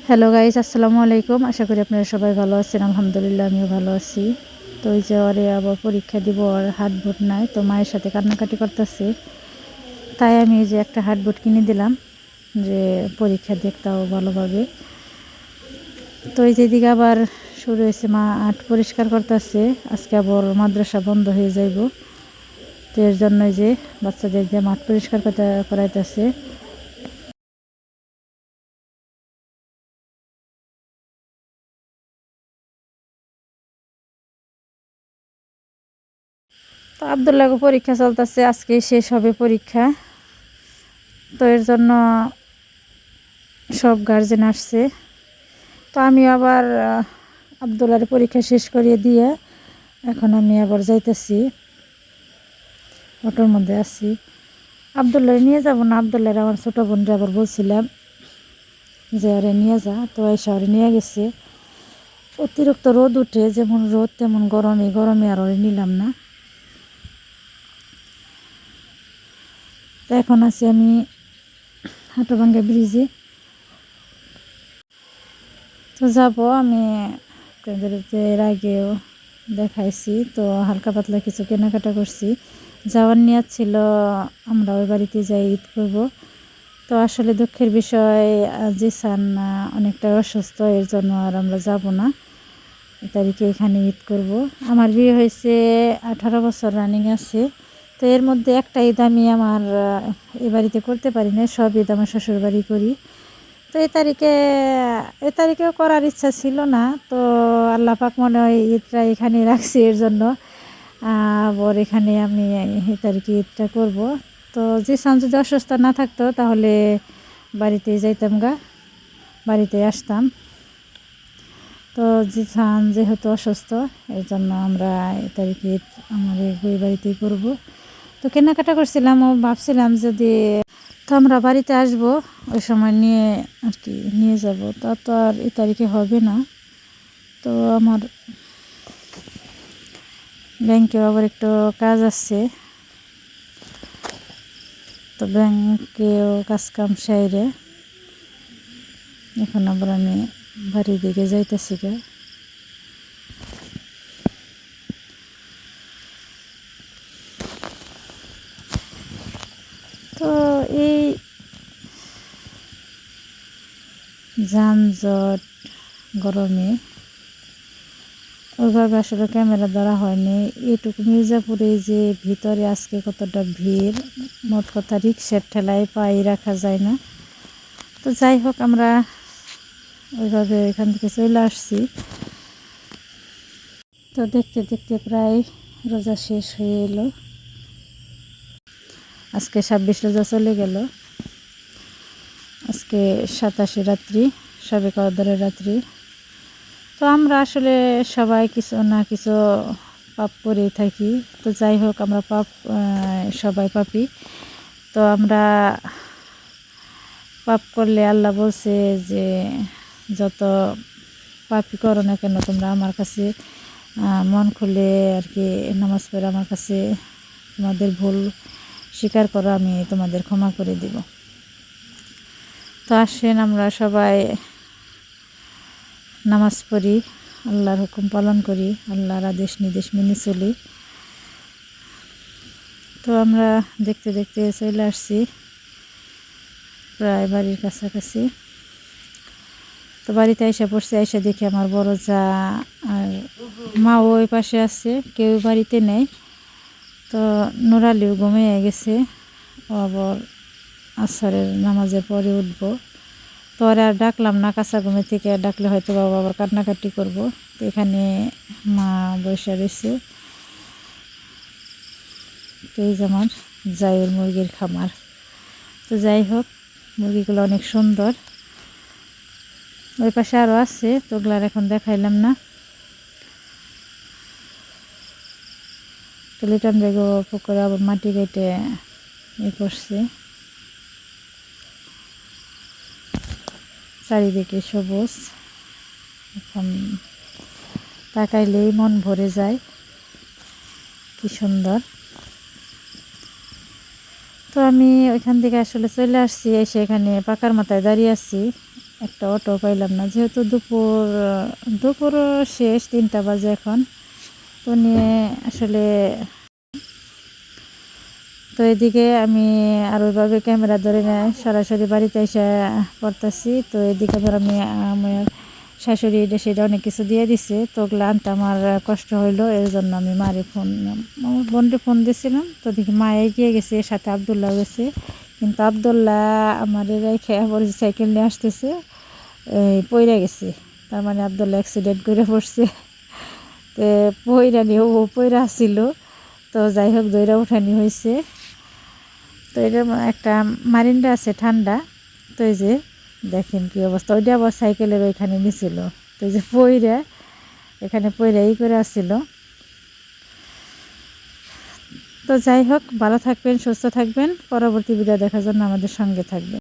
Hello guys, আসসালামু আলাইকুম। আশা করি আপনারা সবাই ভালো আছেন। আলহামদুলিল্লাহ আমিও ভালো আছি। তো ওই যে ওরে আবার পরীক্ষা দিব, আর হাত বুট নাই, তো মায়ের সাথে কান্নাকাটি করতেছে। তাই আমি এই যে একটা হাত বুট কিনে দিলাম, যে পরীক্ষা দেখতাও ভালোভাবে। তো এই যে দিকে আবার শুরু হয়েছে, মা আট পরিষ্কার করতেছে। আজকে আবার মাদ্রাসা বন্ধ হয়ে যাইব, তো এর জন্য যে বাচ্চাদের যে মাঠ পরিষ্কার করাইতেছে। তো আব্দুল্লাহকে পরীক্ষা চলতেছে, আজকে শেষ হবে পরীক্ষা। তো এর জন্য সব গার্জেন আসছে। তো আমি আবার আব্দুল্লাহর পরীক্ষা শেষ করিয়ে দিয়ে এখন আমি আবার যাইতেছি, অটোর মধ্যে আছি। আব্দুল্লাহ নিয়ে যাব না, আব্দুল্লাহর আমার ছোটো বোনরা আবার বলছিলাম যে ওরে নিয়ে যা, তো এই শহরে নিয়ে গেছে। অতিরিক্ত রোদ উঠে, যেমন রোদ তেমন গরমে গরমে আর ওরে নিলাম না। তো এখন আছি আমি হাটুভাঙ্গা ব্রিজে। তো যাব আমি, আপনাদেরকে এর আগেও দেখাইছি। তো হালকা পাতলা কিছু কেনাকাটা করছি। যাওয়ার নিয়ত ছিল আমরা ওই বাড়িতে যাই ঈদ করব। তো আসলে দুঃখের বিষয়, জিসান অনেকটা অসুস্থ, এর জন্য আর আমরা যাব না। এই তারিখে এখানে ঈদ করব। আমার বিয়ে হয়েছে 18 বছর রানিং আছে। তো এর মধ্যে একটা ঈদ আমি আমার এ বাড়িতে করতে পারি না, সব ঈদ আমার শ্বশুর বাড়ি করি। তো এই তারিখেও করার ইচ্ছা ছিল না। তো আল্লাহ পাক মনে হয় ঈদটা এখানে রাখছি, এর জন্য আবার এখানে আমি এই তারিখে ঈদটা করব। তো জিসান যদি অসুস্থ না থাকতো তাহলে বাড়িতেই যাইতাম গা, বাড়িতে আসতাম। তো জিসান যেহেতু অসুস্থ, এর জন্য আমরা এই তারিখে ঈদ আমার এই বাড়িতেই করব। তো কেনাকাটা করছিলাম ও ভাবছিলাম যদি, তো আমরা বাড়িতে আসব ওই সময় নিয়ে আর কি নিয়ে যাব। তা তো আর এই তারিখে হবে না। তো আমার ব্যাংকে আবার একটু কাজ আছে, তো ব্যাংকেও কাজকাম সাইরে এখন আবার আমি বাড়ির দিকে যাইতেছি গে। তো এই যানজট গরমে ওইভাবে আসলে ক্যামেরা ধরা হয়নি। এইটুকু মির্জাপুরে যে ভিতরে আজকে কতটা ভিড়, মোট কথা রিক্সার ঠেলায় পায়ে রাখা যায় না। তো যাই হোক, আমরা ওইভাবে এখান থেকে চলে আসছি। তো দেখতে দেখতে প্রায় রোজা শেষ হয়ে এলো। আজকে 26 রোজা চলে গেল। আজকে 27 রাত্রি, সবে কদরের রাত্রি। তো আমরা আসলে সবাই কিছু না কিছু পাপ করেই থাকি। তো যাই হোক, আমরা সবাই পাপী। তো আমরা পাপ করলে আল্লাহ বলছে যে যত পাপই করো না কেন তোমরা আমার কাছে মন খুলে আর কি নামাজ পড়ে আমার কাছে তোমাদের ভুল স্বীকার করো, আমি তোমাদের ক্ষমা করে দিব। তো আসেন আমরা সবাই নামাজ পড়ি, আল্লাহর হুকুম পালন করি, আল্লাহর আদেশ নির্দেশ মেনে চলি। তো আমরা দেখতে দেখতে চলে আসছি প্রায় বাড়ির কাছাকাছি। তো বাড়িতে এসে পড়ছে, এসে দেখি আমার বড় যা আর মা ওই পাশে আছে, কেউ বাড়িতে নেই। তো নুরালিও ঘুমিয়ে গেছে, ও আবার আসরের নামাজের পরে উঠবো। তো আর ডাকলাম না, কাঁচা ঘুমে থেকে ডাকলে হয়তো বাবা আবার কান্নাকাটি করবো। তো এখানে মা বসে রয়েছে। তো এই যে আমার জায়ের মুরগির খামার। তো যাই হোক, মুরগিগুলো অনেক সুন্দর। ওই পাশে আরও আছে, তো ওগুলার এখন দেখাইলাম না। তো লিটন বেগও পুকুরে আবার মাটি কেটে করছে। চারিদিকে সবুজ, এখন তাকাইলেই মন ভরে যায়, কি সুন্দর। তো আমি ওইখান থেকে আসলে চলে আসছি, এসে এখানে পাকার মাথায় দাঁড়িয়ে আছি। একটা অটো পাইলাম না, যেহেতু দুপুর শেষ 3টা বাজে এখন। তো নিয়ে আসলে তো এদিকে আমি আর ওইভাবে ক্যামেরা ধরে নেয় সরাসরি বাড়িতে এসে পড়তেছি। তো এদিকে আবার আমার শাশুড়ি এটা সেটা অনেক কিছু দিয়ে দিছে, তো ওগুলো আনতে আমার কষ্ট হইলো, এর জন্য আমি মারে আমার বোনকে ফোন দিয়েছিলাম। তো দেখি মা এগিয়ে গেছে, সাথে আবদুল্লাহ গেছে, কিন্তু আবদুল্লাহ আমার রেখে পরে সাইকেল নিয়ে আসতেছে, পইরা গেছে। তার মানে আবদুল্লাহ অ্যাক্সিডেন্ট করে পড়ছে। তো পইরা নিয়ে ও পইরা আসছিল, তো যাই হোক দইরা উঠানি হয়েছে। তো এটা একটা মারিন্ডা আছে ঠান্ডা, তো এই যে দেখেন কি অবস্থা, ওইটা আবার সাইকেলের ওইখানে নিছিল। তো এই যে পইরা এখানে পইরা করে আসছিল। তো যাই হোক, ভালো থাকবেন, সুস্থ থাকবেন, পরবর্তী ভিডিও দেখার জন্য আমাদের সঙ্গে থাকবেন।